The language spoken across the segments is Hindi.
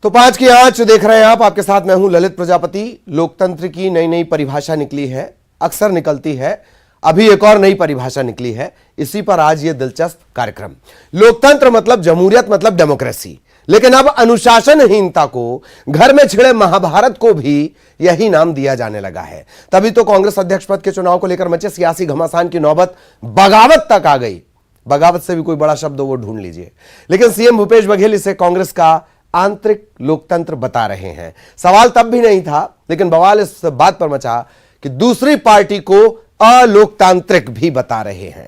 तो 5 की आंच देख रहे हैं आप, आपके साथ मैं हूं ललित प्रजापति। लोकतंत्र की नई नई परिभाषा निकली है, अक्सर निकलती है, अभी एक और नई परिभाषा निकली है। इसी पर आज ये दिलचस्प कार्यक्रम। लोकतंत्र मतलब जमहूरियत, मतलब डेमोक्रेसी। लेकिन अब अनुशासनहीनता को, घर में छिड़े महाभारत को भी यही नाम दिया जाने लगा है। तभी तो कांग्रेस अध्यक्ष पद के चुनाव को लेकर मचे सियासी घमासान की नौबत बगावत तक आ गई। बगावत से भी कोई बड़ा शब्द हो वो ढूंढ लीजिए। लेकिन सीएम भूपेश बघेल इसे कांग्रेस का आंतरिक लोकतंत्र बता रहे हैं। सवाल तब भी नहीं था, लेकिन बवाल इस बात पर मचा कि दूसरी पार्टी को अलोकतांत्रिक भी बता रहे हैं।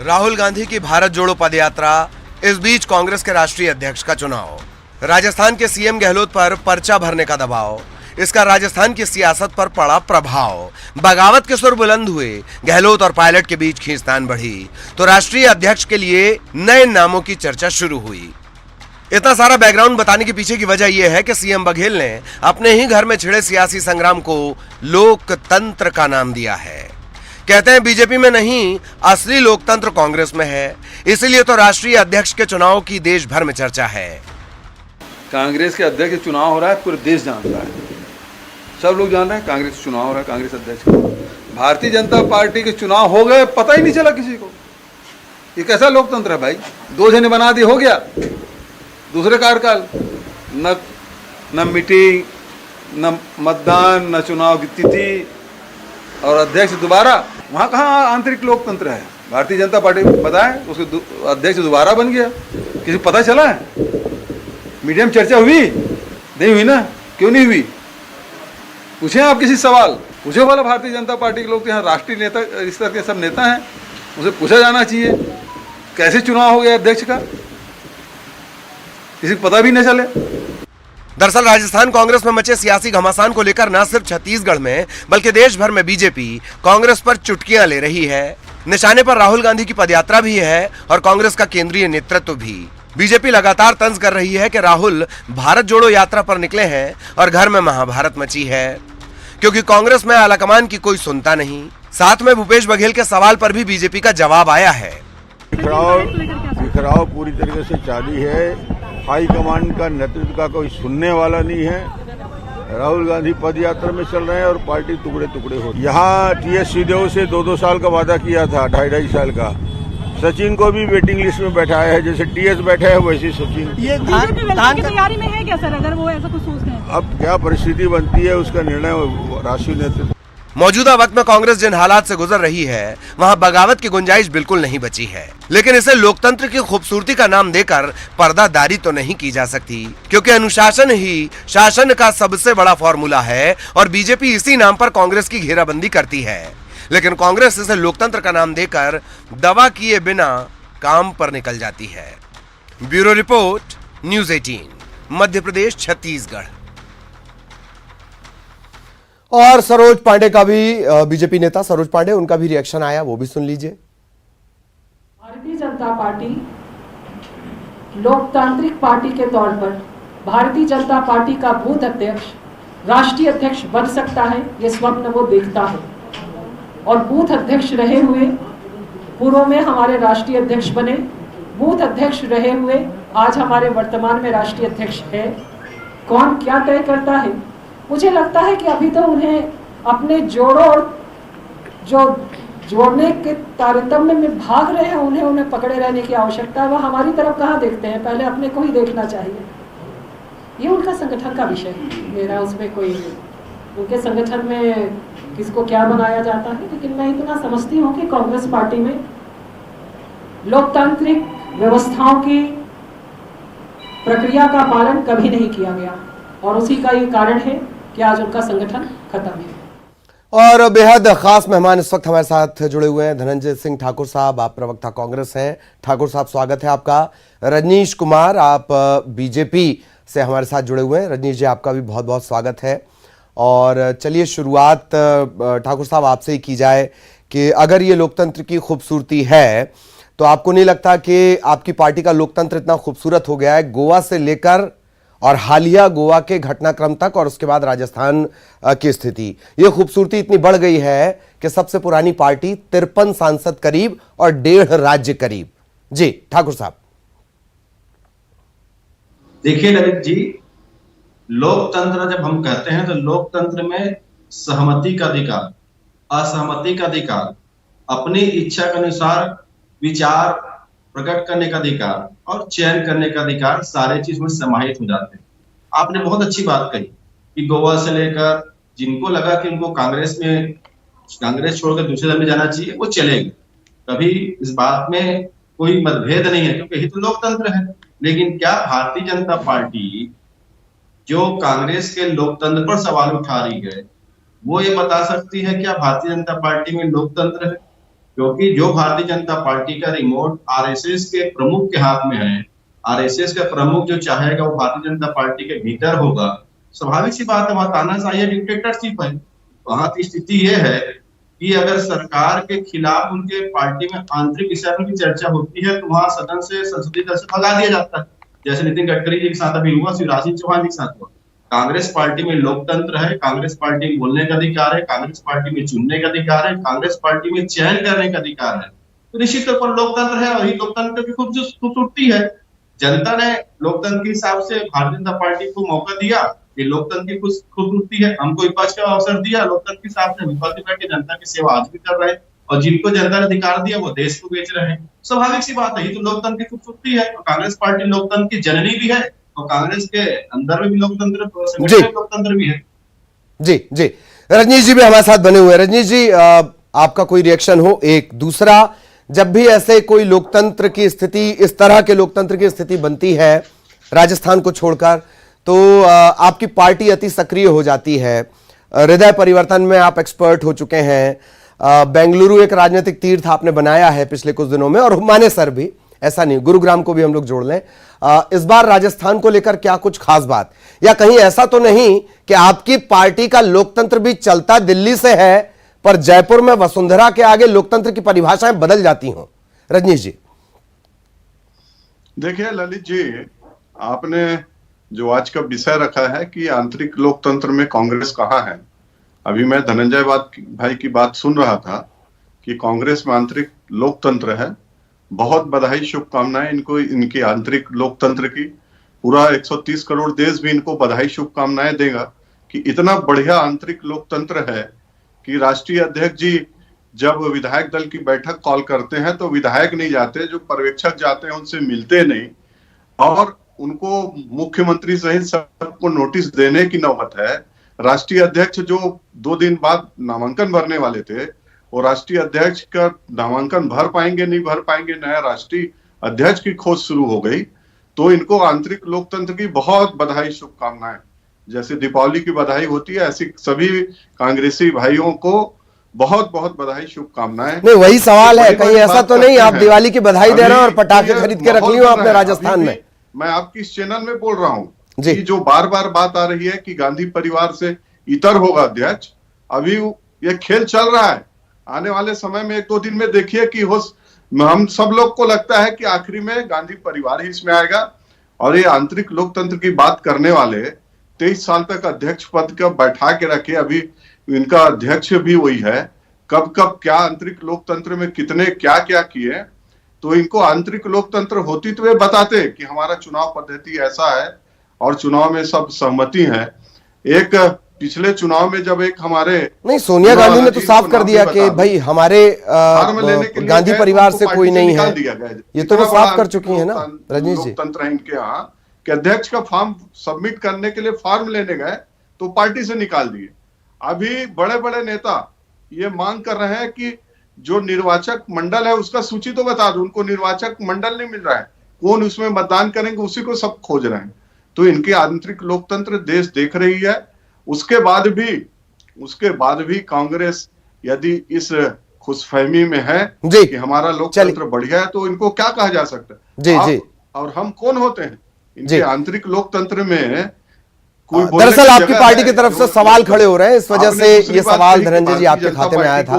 राहुल गांधी की भारत जोड़ो पदयात्रा, इस बीच कांग्रेस के राष्ट्रीय अध्यक्ष का चुनाव, राजस्थान के सीएम गहलोत पर पर्चा भरने का दबाव, इसका राजस्थान की सियासत पर पड़ा प्रभाव, बगावत के सुर बुलंद हुए, गहलोत और पायलट के बीच खींचतान बढ़ी, तो राष्ट्रीय अध्यक्ष के लिए नए नामों की चर्चा शुरू हुई। इतना सारा बैकग्राउंड बताने के पीछे की वजह यह है कि सीएम बघेल ने अपने ही घर में छिड़े सियासी संग्राम को लोकतंत्र का नाम दिया है। कहते हैं बीजेपी में नहीं, असली लोकतंत्र कांग्रेस में है। इसीलिए तो राष्ट्रीय अध्यक्ष के चुनाव की देश भर में चर्चा है। कांग्रेस के अध्यक्ष का चुनाव हो रहा है, पूरे देश जान रहा है, सब लोग जान रहे हैं कांग्रेस चुनाव हो रहा है, कांग्रेस अध्यक्ष का। भारतीय जनता पार्टी के चुनाव हो गए, पता ही नहीं चला किसी को। ये कैसा लोकतंत्र है भाई? 2 जने बना दिए, हो गया दूसरे कार्यकाल। न मीटिंग, न मतदान, न चुनाव की तिथि, और अध्यक्ष दोबारा। वहाँ कहाँ आंतरिक लोकतंत्र है? भारतीय जनता पार्टी बताए, उसके अध्यक्ष दोबारा बन गया, किसी पता चला है? मीडिया में चर्चा हुई नहीं हुई ना? क्यों नहीं हुई? पूछे आप किसी सवाल, पूछे वाला भारतीय जनता पार्टी के लोग, यहाँ राष्ट्रीय नेता, इस तरह के सब नेता हैं, उसे पूछा जाना चाहिए कैसे चुनाव हो गया अध्यक्ष का, किसी को पता भी न चले। दरअसल राजस्थान कांग्रेस में मचे सियासी घमासान को लेकर न सिर्फ छत्तीसगढ़ में बल्कि देश भर में बीजेपी कांग्रेस पर चुटकियां ले रही है। निशाने पर राहुल गांधी की पदयात्रा भी है और कांग्रेस का केंद्रीय नेतृत्व भी। बीजेपी लगातार तंज कर रही है कि राहुल भारत जोड़ो यात्रा पर निकले हैं और घर में महाभारत मची है, क्योंकि कांग्रेस में आलाकमान की कोई सुनता नहीं। साथ में भूपेश बघेल के सवाल पर भी बीजेपी का जवाब आया है। बिखराव पूरी तरीके से जारी है। हाईकमान का नेतृत्व का कोई सुनने वाला नहीं है। राहुल गांधी पद यात्रा में चल रहे हैं और पार्टी टुकड़े टुकड़े हो। यहाँ टीएस सिंहदेव से 2-2 साल का वादा किया था, 2.5 साल का। सचिन को भी वेटिंग लिस्ट में बैठाया है, जैसे टीएस बैठा है वैसे सचिन। ये धान की तैयारी में है क्या सर, अगर वो ऐसा कुछ सोचते हैं? अब क्या परिस्थिति बनती है उसका निर्णय राष्ट्रीय नेतृत्व। मौजूदा वक्त में कांग्रेस जिन हालात से गुजर रही है, वहां बगावत की गुंजाइश बिल्कुल नहीं बची है। लेकिन इसे लोकतंत्र की खूबसूरती का नाम देकर पर्दादारी तो नहीं की जा सकती, क्योंकि अनुशासन ही शासन का सबसे बड़ा फॉर्मूला है और बीजेपी इसी नाम पर कांग्रेस की घेराबंदी करती है। लेकिन कांग्रेस इसे लोकतंत्र का नाम देकर दवा किए बिना काम पर निकल जाती है। Bureau report, news 18, Madhya Pradesh, Chhattisgarh. और सरोज पांडे का भी, बीजेपी नेता सरोज पांडे, उनका भी रिएक्शन आया, वो भी सुन लीजिए। भारतीय जनता पार्टी लोकतांत्रिक पार्टी के तौर पर भारतीय जनता पार्टी का बूथ अध्यक्ष राष्ट्रीय अध्यक्ष बन सकता है, ये स्वप्न वो देखता है। और बूथ अध्यक्ष रहे हुए, पूर्व में हमारे राष्ट्रीय अध्यक्ष बने, बूथ अध्यक्ष रहे हुए आज हमारे वर्तमान में राष्ट्रीय अध्यक्ष है। कौन क्या तय करता है? मुझे लगता है कि अभी तो उन्हें अपने जोड़ों और जो जोड़ने के तारतम्य में भाग रहे हैं, उन्हें पकड़े रहने की आवश्यकता है। वह हमारी तरफ कहाँ देखते हैं? पहले अपने को ही देखना चाहिए। ये उनका संगठन का विषय है, मेरा उसमें कोई, उनके संगठन में किसको क्या बनाया जाता है। लेकिन मैं इतना समझती हूँ कि कांग्रेस पार्टी में लोकतांत्रिक व्यवस्थाओं की प्रक्रिया का पालन कभी नहीं किया गया, और उसी का ये कारण है कि आज उनका संगठन खत्म है। और बेहद खास मेहमान इस वक्त हमारे साथ जुड़े हुए हैं। धनंजय सिंह ठाकुर साहब, आप प्रवक्ता कांग्रेस हैं। ठाकुर साहब, स्वागत है आपका। रजनीश कुमार, आप बीजेपी से हमारे साथ जुड़े हुए हैं। रजनीश जी, आपका भी बहुत बहुत स्वागत है। और चलिए शुरुआत ठाकुर साहब आपसे ही की जाए कि अगर ये लोकतंत्र की खूबसूरती है, तो आपको नहीं लगता कि आपकी पार्टी का लोकतंत्र इतना खूबसूरत हो गया है, गोवा से लेकर और हालिया गोवा के घटनाक्रम तक और उसके बाद राजस्थान की स्थिति, ये खूबसूरती इतनी बढ़ गई है कि सबसे पुरानी पार्टी 53 सांसद करीब और 1.5 राज्य करीब। जी ठाकुर साहब। देखिए ललित जी, लोकतंत्र जब हम कहते हैं तो लोकतंत्र में सहमति का अधिकार, असहमति का अधिकार, अपनी इच्छा के अनुसार विचार प्रकट करने का अधिकार और चयन करने का अधिकार सारे चीज में समाहित हो जाते हैं। आपने बहुत अच्छी बात कही कि गोवा से लेकर जिनको लगा कि उनको कांग्रेस छोड़कर दूसरे दल में जाना चाहिए वो चले गए। कभी इस बात में कोई मतभेद नहीं है क्योंकि यही तो लोकतंत्र है। लेकिन क्या भारतीय जनता पार्टी जो कांग्रेस के लोकतंत्र पर सवाल उठा रही है वो ये बता सकती है क्या भारतीय जनता पार्टी में लोकतंत्र है? क्योंकि जो भारतीय जनता पार्टी का रिमोट आरएसएस के प्रमुख के हाथ में है, आरएसएस का प्रमुख जो चाहेगा वो भारतीय जनता पार्टी के भीतर होगा। स्वाभाविक सी बात है, वहां तानाशाही है, डिक्टेटरशिप है। वहां की स्थिति ये है कि अगर सरकार के खिलाफ उनके पार्टी में आंतरिक विषय में भी चर्चा होती है तो वहां सदन से संसदीय दल से भगा दिया जाता है, जैसे नितिन गडकरी जी के साथ अभी हुआ, शिवराज सिंह चौहान जी के साथ हुआ। कांग्रेस पार्टी में लोकतंत्र है, कांग्रेस पार्टी में बोलने का अधिकार है, कांग्रेस पार्टी में चुनने का अधिकार है, कांग्रेस पार्टी में चयन करने का अधिकार है। तो निश्चित तौर पर लोकतंत्र है और ये लोकतंत्र की खूबसूरती है। जनता ने लोकतंत्र के हिसाब से भारतीय जनता पार्टी को मौका दिया, ये लोकतंत्र की कुछ खूबसूरती है। हमको विपक्ष का अवसर दिया, लोकतंत्र के हिसाब से विपक्ष में बैठ के जनता की सेवा आज भी कर रहे हैं और जिनको जनता ने अधिकार दिया वो देश को बेच रहे हैं। स्वाभाविक सी बात है, ये तो लोकतंत्र की खूबसूरती है। और कांग्रेस पार्टी लोकतंत्र की जननी भी है और कांग्रेस के अंदर में भी लोकतंत्र भी है। जी जी, रजनीश जी भी हमारे साथ बने हुए हैं। रजनीश जी, आपका कोई रिएक्शन हो? एक दूसरा, जब भी ऐसे कोई लोकतंत्र की स्थिति, इस तरह के लोकतंत्र की स्थिति बनती है राजस्थान को छोड़कर, तो आपकी पार्टी अति सक्रिय हो जाती है। हृदय परिवर्तन में आप एक्सपर्ट हो चुके हैं। बेंगलुरु एक राजनीतिक तीर्थ आपने बनाया है पिछले कुछ दिनों में, और मानेसर भी, ऐसा नहीं, गुरुग्राम को भी हम लोग जोड़ लें। इस बार राजस्थान को लेकर क्या कुछ खास बात, या कहीं ऐसा तो नहीं कि आपकी पार्टी का लोकतंत्र भी चलता दिल्ली से है पर जयपुर में वसुंधरा के आगे लोकतंत्र की परिभाषाएं बदल जाती हों? रजनीश जी। देखिए ललित जी, आपने जो आज का विषय रखा है कि आंतरिक लोकतंत्र में कांग्रेस कहाँ है, अभी मैं धनंजय भाई की बात सुन रहा था कि कांग्रेस में आंतरिक लोकतंत्र है। बहुत बधाई, शुभकामनाएं इनको, इनकी आंतरिक लोकतंत्र की। पूरा 130 करोड़ देश भी इनको बधाई शुभकामनाएं देगा कि इतना बढ़िया आंतरिक लोकतंत्र है कि राष्ट्रीय अध्यक्ष जी जब विधायक दल की बैठक कॉल करते हैं तो विधायक नहीं जाते, जो पर्यवेक्षक जाते हैं उनसे मिलते नहीं, और उनको मुख्यमंत्री सहित सबको नोटिस देने की नौबत है। राष्ट्रीय अध्यक्ष जो 2 दिन बाद नामांकन भरने वाले थे, और राष्ट्रीय अध्यक्ष का नामांकन भर पाएंगे नहीं भर पाएंगे, नया राष्ट्रीय अध्यक्ष की खोज शुरू हो गई। तो इनको आंतरिक लोकतंत्र की बहुत बधाई शुभकामनाएं। जैसे दीपावली की बधाई होती है, ऐसी सभी कांग्रेसी भाइयों को बहुत बहुत बधाई शुभकामनाएं। नहीं, वही सवाल है, कहीं ऐसा तो नहीं आप दिवाली की बधाई दे रहे हो और पटाखे खरीद के रख लियो आपने राजस्थान में? मैं आपकी इस चैनल में बोल रहा हूँ कि जो बार बार बात आ रही है कि गांधी परिवार से इतर होगा अध्यक्ष, अभी ये खेल चल रहा है। आने वाले समय में 1-2 दिन में देखिए कि हम सब लोग को लगता है कि आखिरी में गांधी परिवार ही इसमें आएगा। और ये आंतरिक लोकतंत्र की बात करने वाले 23 साल तक अध्यक्ष पद का बैठा के रखे, अभी इनका अध्यक्ष भी वही है। कब कब क्या आंतरिक लोकतंत्र में कितने क्या क्या किए, तो इनको आंतरिक लोकतंत्र होती तो वे बताते कि हमारा चुनाव पद्धति ऐसा है और चुनाव में सब सहमति है। एक पिछले चुनाव में जब एक हमारे नहीं, सोनिया गांधी ने तो साफ कर दिया कि भाई हमारे गांधी परिवार से कोई नहीं है, ये तो वो साफ कर चुकी है ना रजनीश जी। लोकतंत्र है इनके यहाँ कि अध्यक्ष का फॉर्म सबमिट करने के लिए फॉर्म लेने गए तो पार्टी से निकाल दिए। अभी बड़े बड़े नेता ये मांग कर रहे हैं कि जो निर्वाचक मंडल है उसका सूची तो बता दो, उनको निर्वाचक मंडल नहीं मिल रहा है, कौन उसमें मतदान करेंगे उसी को सब खोज रहे हैं। तो इनके आंतरिक लोकतंत्र देश देख रही है। उसके बाद भी कांग्रेस यदि इस खुशफहमी में है कि हमारा लोकतंत्र बढ़िया है तो इनको क्या कहा जा सकता है? जी। और हम कौन होते हैं इनके आंतरिक लोकतंत्र में? दरअसल आपकी पार्टी की तरफ से सवाल खड़े हो रहे हैं, इस वजह से ये सवाल धनंजय जी आपके खाते में आया था।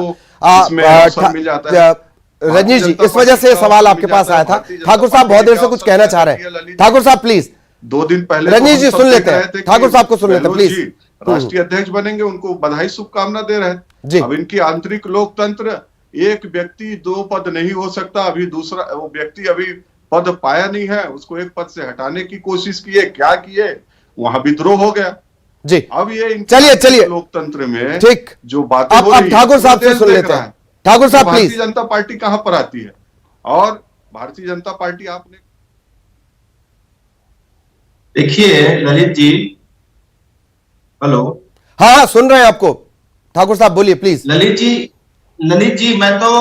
रजनीश जी, इस वजह से सवाल आपके पास आया था। ठाकुर साहब बहुत देर से कुछ कहना चाह रहे हैं। ठाकुर साहब प्लीज, 2 दिन पहले रजनीश जी सुन लेते हैं, ठाकुर साहब को सुन लेते हैं प्लीज। राष्ट्रीय अध्यक्ष बनेंगे, उनको बधाई शुभकामना दे रहे हैं। अब इनकी आंतरिक लोकतंत्र, एक व्यक्ति 2 पद नहीं हो सकता। अभी दूसरा वो व्यक्ति अभी पद पाया नहीं है, उसको एक पद से हटाने की कोशिश की है, क्या किए, वहां विद्रोह हो गया जी। अब ये चलिए लोकतंत्र में ठीक, जो बातें हो अब रही ठाकुर साहब से देश सुन देख लेते रहा हैं। है। ठाकुर साहब भारतीय प्लीज। जनता पार्टी कहां पर आती है? और भारतीय जनता पार्टी आपने देखिए ललित जी, हेलो, हाँ सुन रहे हैं आपको, ठाकुर साहब बोलिए प्लीज। ललित जी मैं तो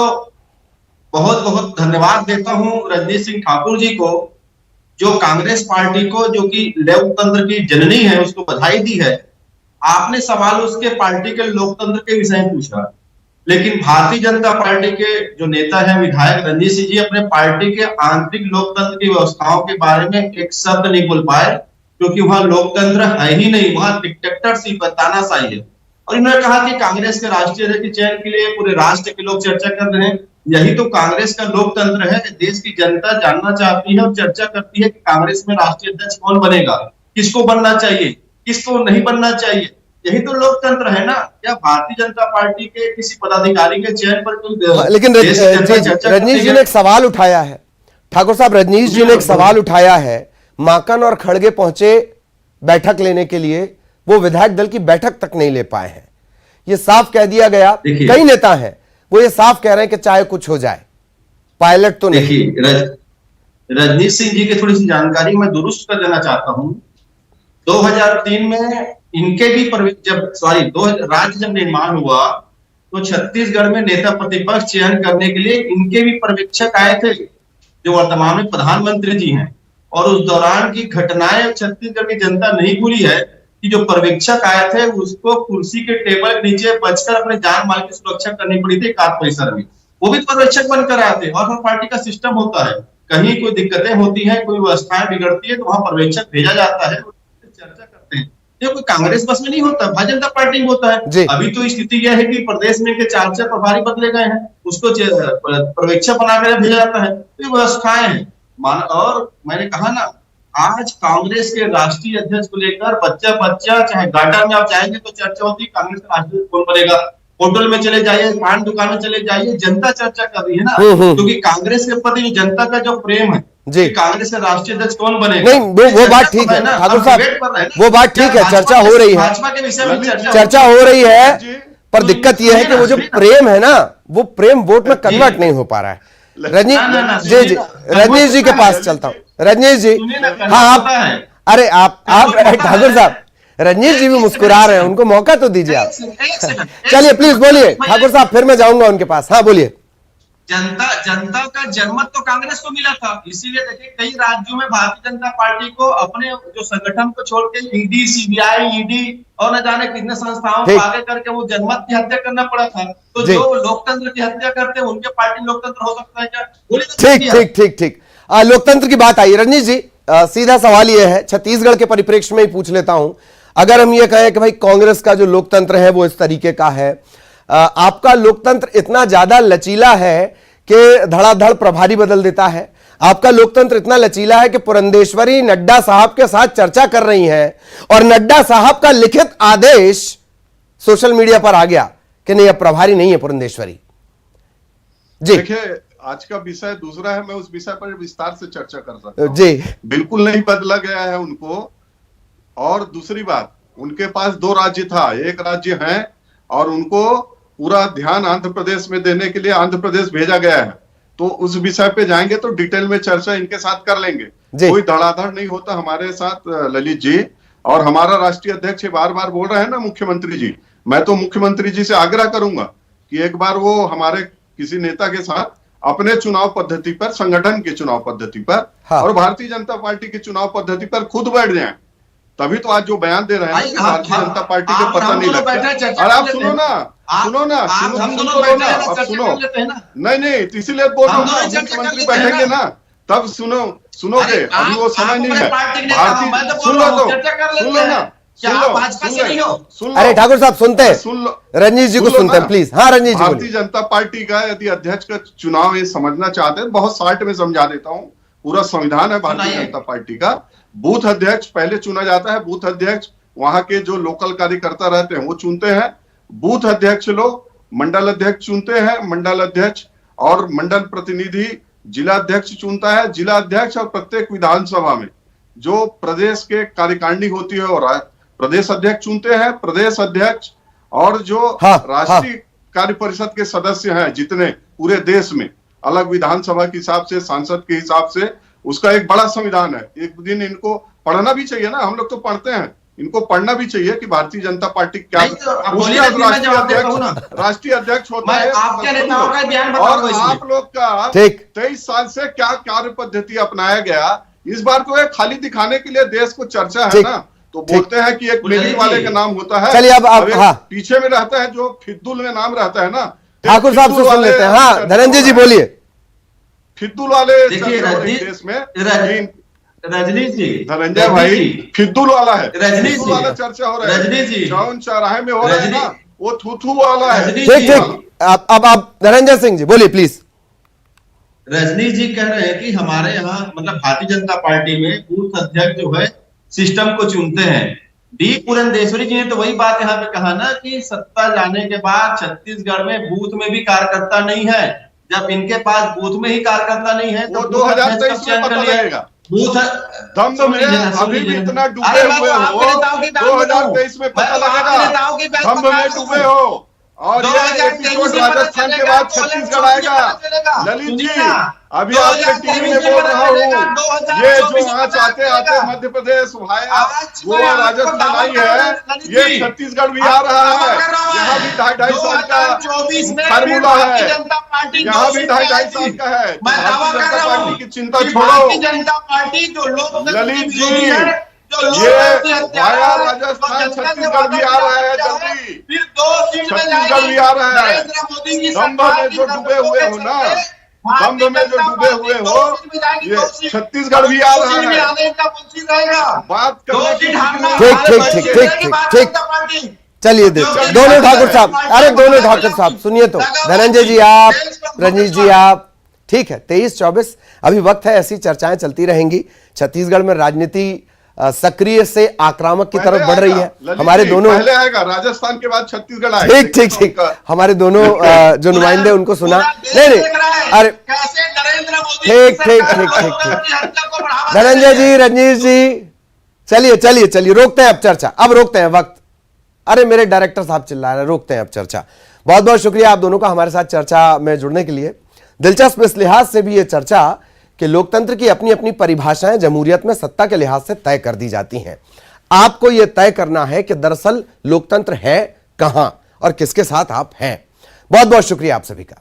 बहुत बहुत धन्यवाद देता हूं रजनीश सिंह ठाकुर जी को, जो कांग्रेस पार्टी को, जो कि लोकतंत्र की जननी है, उसको बधाई दी है। आपने सवाल उसके पार्टी के लोकतंत्र के विषय में पूछा, लेकिन भारतीय जनता पार्टी के जो नेता है विधायक रंजीत सिंह जी अपने पार्टी के आंतरिक लोकतंत्र की व्यवस्थाओं के बारे में एक शब्द नहीं बोल पाए, क्योंकि वहां लोकतंत्र है ही नहीं, वहां डिक्टेटरशिप है, तानाशाही है। और इन्होंने कहा कि कांग्रेस के राष्ट्रीय अध्यक्ष के चयन के लिए पूरे राष्ट्र के लोग चर्चा कर रहे हैं। यही तो कांग्रेस का लोकतंत्र है। देश की जनता जानना चाहती है और चर्चा करती है कि कांग्रेस में राष्ट्रीय अध्यक्ष कौन बनेगा, किसको बनना चाहिए, किसको नहीं बनना चाहिए। यही तो लोकतंत्र है ना। क्या भारतीय जनता पार्टी के किसी पदाधिकारी के चयन पर कोई लेकिन रजनीश जी ने एक सवाल उठाया है, ठाकुर साहब, रजनीश जी ने एक सवाल उठाया है, माकन और खड़गे पहुंचे बैठक लेने के लिए, वो विधायक दल की बैठक तक नहीं ले पाए हैं। ये साफ कह दिया गया, कई नेता हैं वो ये साफ कह रहे हैं कि चाहे कुछ हो जाए, पायलट तो नहीं। रजनीश सिंह जी की थोड़ी सी जानकारी मैं दुरुस्त कर देना चाहता हूं। 2003 में इनके भी राज्य जब निर्माण हुआ तो छत्तीसगढ़ में नेता प्रतिपक्ष चयन करने के लिए इनके भी पर्यवेक्षक आए थे, जो वर्तमान में प्रधानमंत्री जी हैं। और उस दौरान की घटनाएं छत्तीसगढ़ की जनता नहीं भूली है कि जो पर्यवेक्षक आए थे उसको कुर्सी के टेबल के नीचे बचकर अपने जान माल की सुरक्षा करनी पड़ी थी एकाध परिसर में। वो भी पर्यवेक्षक बनकर आए थे। और हर पार्टी का सिस्टम होता है, कहीं कोई दिक्कतें होती हैं, कोई व्यवस्थाएं बिगड़ती है तो वहां पर्यवेक्षक भेजा जाता है, चर्चा करते हैं। ये कोई कांग्रेस बस में नहीं होता, भारतीय जनता पार्टी में होता है। अभी तो स्थिति यह है कि प्रदेश में के 4 प्रभारी बदले गए हैं, उसको पर्यवेक्षक बनाकर भेजा जाता है। ये व्यवस्थाएं हैं। और मैंने कहा ना, आज कांग्रेस के राष्ट्रीय अध्यक्ष को लेकर बच्चा चाहे गार्डन में आप जाएंगे तो चर्चा होती है कांग्रेस का राष्ट्रीय अध्यक्ष कौन बनेगा। होटल में चले जाइए, पान दुकान में चले जाइए, जनता चर्चा कर रही है ना, क्योंकि कांग्रेस के प्रति जनता का जो प्रेम है जी, कांग्रेस का राष्ट्रीय अध्यक्ष कौन बनेगा। नहीं वो बात ठीक है ठाकुर साहब, वो बात ठीक है, चर्चा हो रही है, भाजपा के विषय में चर्चा हो रही है, पर दिक्कत यह है कि वो जो प्रेम है ना, वो प्रेम वोट में कन्वर्ट नहीं हो पा रहा है। रजनीश जी के पास चलता हूँ। रजनीश जी, हाँ आप, अरे आप ठाकुर साहब, रजनीश जी भी मुस्कुरा रहे हैं, उनको मौका तो दीजिए आप। चलिए प्लीज बोलिए ठाकुर साहब, फिर मैं जाऊंगा उनके पास। हाँ बोलिए। जनता का जनमत तो कांग्रेस को मिला था, इसीलिए देखिए कई राज्यों में भारतीय जनता पार्टी को अपने जो संगठन को छोड़ के ईडी, सीबीआई, ईडी और न जाने कितने संस्थाओं को आगे करके वो जनमत की हत्या करना पड़ा था। तो जो लोकतंत्र की हत्या करते हैं उनके पार्टी लोकतंत्र हो सकता है क्या? बोलिए। ठीक। लोकतंत्र की बात आई। रजनीश जी, सीधा सवाल यह है, छत्तीसगढ़ के परिप्रेक्ष्य में ही पूछ लेता हूं। अगर हम ये कहें कि भाई कांग्रेस का जो लोकतंत्र है वो इस तरीके का है, आपका लोकतंत्र इतना ज्यादा लचीला है कि धड़ाधड़ प्रभारी बदल देता है, आपका लोकतंत्र इतना लचीला है कि पुरंदेश्वरी नड्डा साहब के साथ चर्चा कर रही हैं और नड्डा साहब का लिखित आदेश सोशल मीडिया पर आ गया कि नहीं, अब प्रभारी नहीं है पुरंदेश्वरी जी। देखिए, आज का विषय दूसरा है, मैं उस विषय पर विस्तार से चर्चा कर सकता हूं जी। बिल्कुल नहीं बदला गया है उनको। और दूसरी बात, उनके पास 2 राज्य था, एक राज्य है और उनको पूरा ध्यान आंध्र प्रदेश में देने के लिए आंध्र प्रदेश भेजा गया है। तो उस विषय पे जाएंगे तो डिटेल में चर्चा इनके साथ कर लेंगे। कोई धड़ाधड़ नहीं होता हमारे साथ ललित जी। और हमारा राष्ट्रीय अध्यक्ष बार बार बोल रहे हैं ना मुख्यमंत्री जी, मैं तो मुख्यमंत्री जी से आग्रह करूंगा कि एक बार वो हमारे किसी नेता के साथ अपने चुनाव पद्धति पर, संगठन की चुनाव पद्धति पर और भारतीय जनता पार्टी की चुनाव पद्धति पर खुद बैठ जाएं। तभी तो आज जो बयान दे रहे हैं कि भारतीय जनता पार्टी को पता नहीं लगता। और आप सुनो ना, सुनो, नहीं, इसीलिए बोल रहा हूँ, मुख्यमंत्री बैठेंगे ना तब सुनोगे, अभी वो समय नहीं है। भारतीय सुन लो। अरे ठाकुर साहब सुनते हैं, सुन लो, रजनीश जी को सुनते हैं प्लीज। हाँ रजनीश जी। भारतीय जनता पार्टी का यदि अध्यक्ष का चुनाव ये समझना चाहते हैं, बहुत शार्ट में समझा देता हूँ। पूरा संविधान है भारतीय जनता पार्टी का। बूथ अध्यक्ष पहले चुना जाता है, बूथ अध्यक्ष वहां के जो लोकल कार्यकर्ता रहते हैं वो चुनते हैं। बूथ अध्यक्ष लोग मंडल अध्यक्ष चुनते हैं, मंडल अध्यक्ष और मंडल प्रतिनिधि जिला अध्यक्ष चुनता है। जिला अध्यक्ष और प्रत्येक विधानसभा में जो प्रदेश के कार्यकारिणी होती है और प्रदेश अध्यक्ष चुनते हैं। प्रदेश अध्यक्ष और जो राष्ट्रीय कार्य परिषद के सदस्य हैं जितने पूरे देश में, अलग विधानसभा के हिसाब से, सांसद के हिसाब से, उसका एक बड़ा संविधान है। एक दिन इनको पढ़ना भी चाहिए ना, हम लोग तो पढ़ते हैं, इनको पढ़ना भी चाहिए कि भारतीय जनता पार्टी क्या राष्ट्रीय अध्यक्ष होता है। आपके नेताओं का बयान और आप लोग का 23 साल से क्या कार्य पद्धति अपनाया गया, इस बार तो एक खाली दिखाने के लिए देश को चर्चा है ना, तो बोलते हैं कि एक मेली वाले का नाम होता है। चलिए अब पीछे में रहता है जो फिद्दुल में नाम रहता है ना, ठाकुर साहब से सुन लेते हैं। हाँ धनंजय जी बोलिए। फिद्दुल वाले देश में रजनीश जी, धनंजय भाई फिद्दुल वाला है, रजनीश जी वाला चर्चा हो रहा है, रजनीश जी चौन चौराहे में हो रहा है ना, वो थू वाला है। ठीक अब आप धनंजय सिंह जी बोलिए प्लीज। रजनीश जी कह रहे हैं कि हमारे यहाँ मतलब भारतीय जनता पार्टी में बूथ अध्यक्ष जो है सिस्टम को चुनते हैं। डी पुरंदेश्वरी जी ने तो वही बात यहाँ पे कहा ना कि सत्ता जाने के बाद छत्तीसगढ़ में बूथ में भी कार्यकर्ता नहीं है। जब इनके पास बूथ में ही कार्यकर्ता नहीं है तो 2023 में पता लगेगा। बूथ दम में अभी भी इतना डूबे हुए हो, 2023 में पता लगेगा। दम में डूबे हो और ये एपिसोड राजस्थान के बाद छत्तीसगढ़ आएगा। ललित जी अभी आपके टीवी में बोल रहा हूँ, ये जो यहाँ आते आते मध्य प्रदेश भाया वो राजस्थान आई है, ये छत्तीसगढ़ भी आ रहा है। यहाँ भी 2.5 साल का फार्मूला है, यहाँ भी 2.5 साल का है। भारतीय जनता पार्टी की चिंता छोड़ो ललित जी, ये भाया राजस्थान छत्तीसगढ़ भी आ रहा है, जल्दी छत्तीसगढ़ भी आ रहा है। दम्भ में जो डूबे हुए हो ना, दम्भ में जो डूबे हुए हो, ये छत्तीसगढ़ भी आ रहा है। बात ठीक चलिए दोनों ठाकुर साहब, अरे दोनों ठाकुर साहब सुनिए तो, धनंजय जी आप, रजनीश जी आप, ठीक है 23-24 अभी वक्त है, ऐसी चर्चाएं चलती रहेंगी। छत्तीसगढ़ में राजनीति सक्रिय से आक्रामक की तरफ बढ़ रही है। हमारे दोनों पहले आएगा, राजस्थान के बाद छत्तीसगढ़ आएगा। ठीक हमारे दोनों जो नुमाइंदे उनको सुना नहीं अरे ठीक धनंजय जी, रजनीश जी, चलिए रोकते हैं अब चर्चा, अब रोकते हैं वक्त। अरे मेरे डायरेक्टर साहब चिल्ला रहे हैं, रोकते हैं अब चर्चा। बहुत बहुत शुक्रिया आप दोनों का हमारे साथ चर्चा में जुड़ने के लिए। दिलचस्प इस लिहाज से भी ये चर्चा कि लोकतंत्र की अपनी अपनी परिभाषाएं जमहूरियत में सत्ता के लिहाज से तय कर दी जाती हैं। आपको यह तय करना है कि दरअसल लोकतंत्र है कहां और किसके साथ आप हैं। बहुत बहुत शुक्रिया आप सभी का।